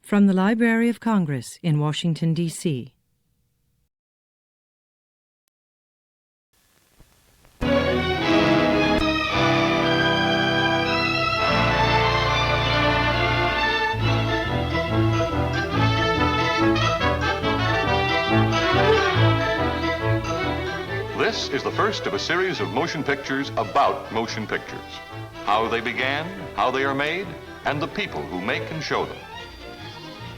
From the Library of Congress in Washington, D.C. This is the first of a series of motion pictures about motion pictures. How they began, how they are made, and the people who make and show them.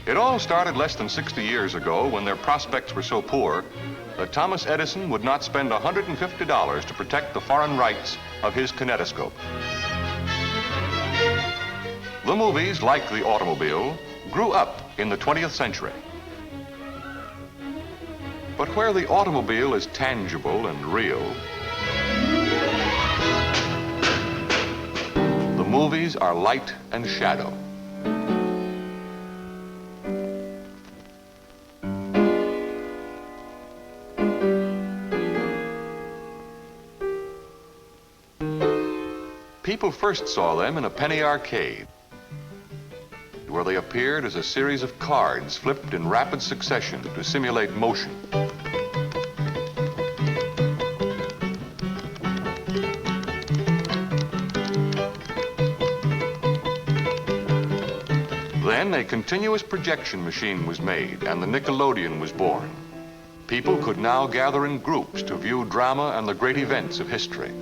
It all started less than 60 years ago when their prospects were so poor that Thomas Edison would not spend $150 to protect the foreign rights of his kinetoscope. The movies, like the automobile, grew up in the 20th century. But where the automobile is tangible and real, the movies are light and shadow. People first saw them in a penny arcade, where they appeared as a series of cards flipped in rapid succession to simulate motion. Then a continuous projection machine was made and the Nickelodeon was born. People could now gather in groups to view drama and the great events of history.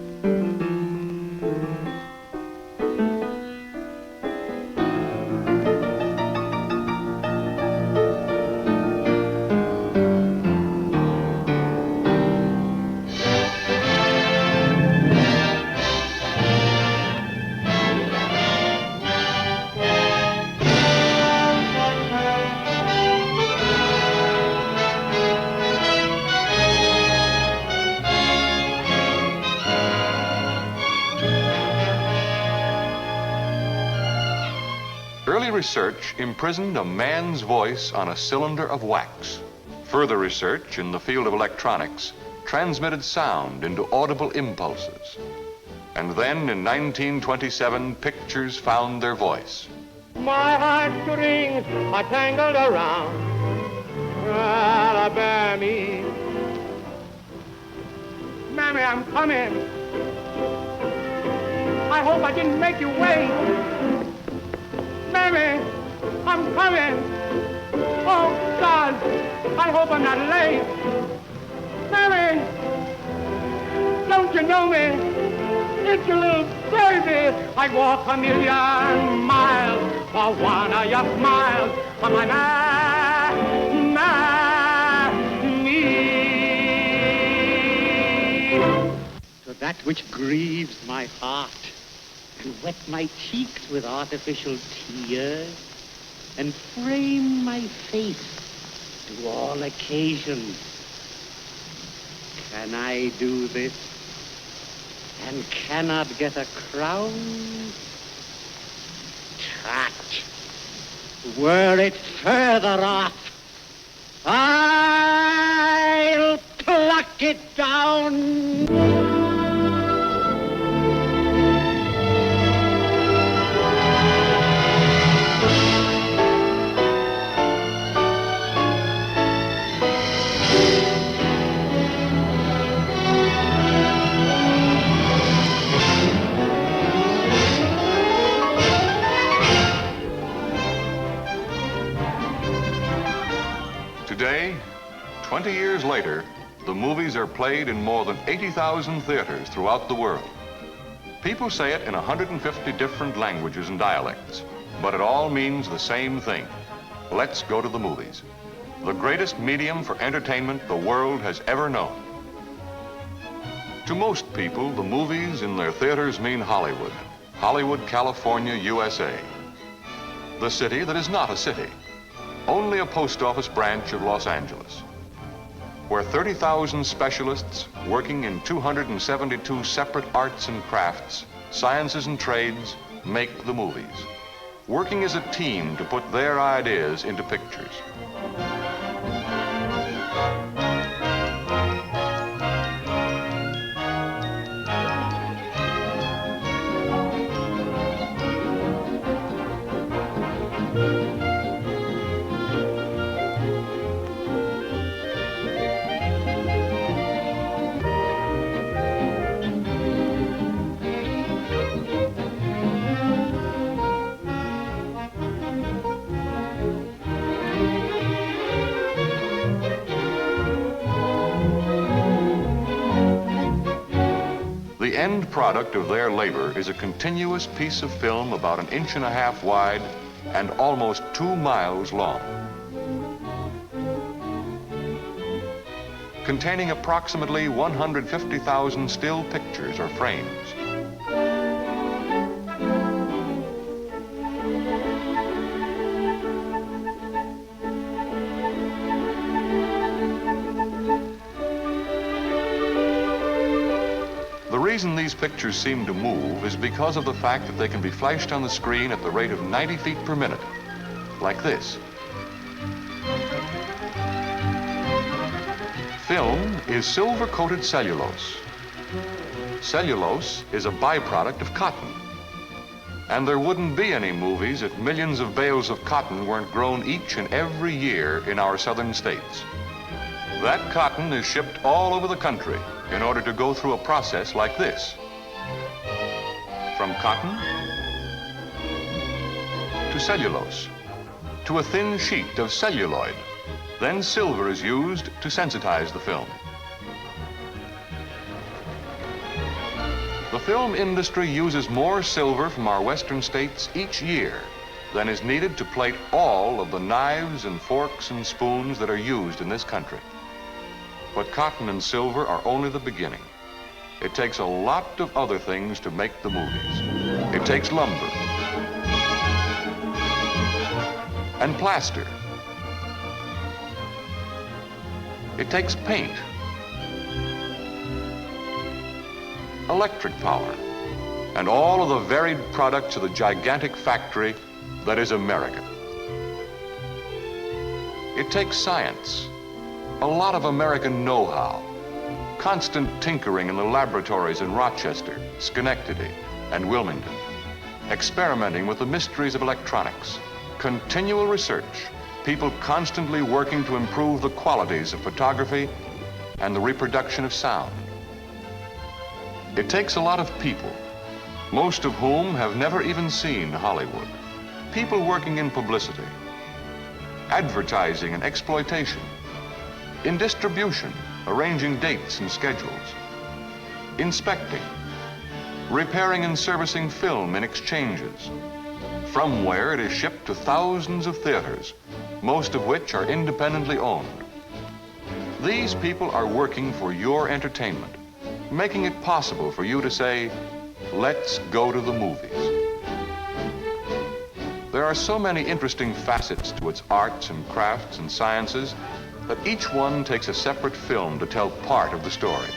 Early research imprisoned a man's voice on a cylinder of wax. Further research in the field of electronics transmitted sound into audible impulses. And then in 1927, pictures found their voice. My heartstrings are tangled around Alabama. Mammy, I'm coming. I hope I didn't make you wait. Mammy, I'm coming. Oh, God, I hope I'm not late. Mammy, don't you know me? It's your little baby. I'd walk a million miles for one of your smiles. For my me. To that which grieves my heart and wet my cheeks with artificial tears and frame my face to all occasions. Can I do this and cannot get a crown? Tut! Were it further off, I'll pluck it down. Today, 20 years later, the movies are played in more than 80,000 theaters throughout the world. People say it in 150 different languages and dialects, but it all means the same thing. Let's go to the movies. The greatest medium for entertainment the world has ever known. To most people, the movies in their theaters mean Hollywood. Hollywood, California, USA. The city that is not a city. Only a post office branch of Los Angeles, where 30,000 specialists working in 272 separate arts and crafts, sciences and trades make the movies, working as a team to put their ideas into pictures. product of their labor is a continuous piece of film about 1.5 inches wide and almost 2 miles long, containing approximately 150,000 still pictures or frames. The reason these pictures seem to move is because of the fact that they can be flashed on the screen at the rate of 90 feet per minute, like this. Film is silver-coated cellulose. Cellulose is a byproduct of cotton. And there wouldn't be any movies if millions of bales of cotton weren't grown each and every year in our southern states. That cotton is shipped all over the country in order to go through a process like this. From cotton to cellulose, to a thin sheet of celluloid. Then silver is used to sensitize the film. The film industry uses more silver from our western states each year than is needed to plate all of the knives and forks and spoons that are used in this country. But cotton and silver are only the beginning. It takes a lot of other things to make the movies. It takes lumber and plaster. It takes paint, electric power, and all of the varied products of the gigantic factory that is America. It takes science, a lot of American know-how, constant tinkering in the laboratories in Rochester, Schenectady, and Wilmington, experimenting with the mysteries of electronics, continual research, people constantly working to improve the qualities of photography and the reproduction of sound. It takes a lot of people, most of whom have never even seen Hollywood. People working in publicity, advertising and exploitation, in distribution, arranging dates and schedules, inspecting, repairing and servicing film in exchanges, from where it is shipped to thousands of theaters, most of which are independently owned. These people are working for your entertainment, making it possible for you to say, let's go to the movies. There are so many interesting facets to its arts and crafts and sciences that each one takes a separate film to tell part of the story.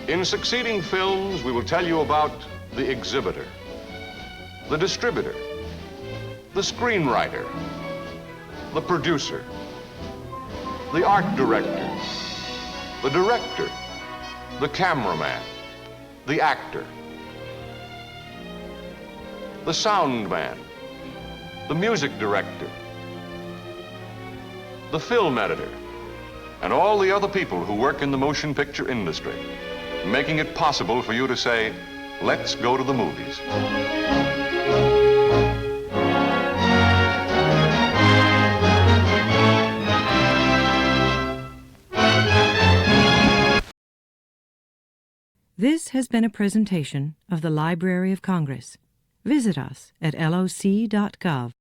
In succeeding films, we will tell you about the exhibitor, the distributor, the screenwriter, the producer, the art director, the director, the cameraman, the actor, the sound man, the music director, the film editor, and all the other people who work in the motion picture industry, making it possible for you to say, let's go to the movies. This has been a presentation of the Library of Congress. Visit us at loc.gov.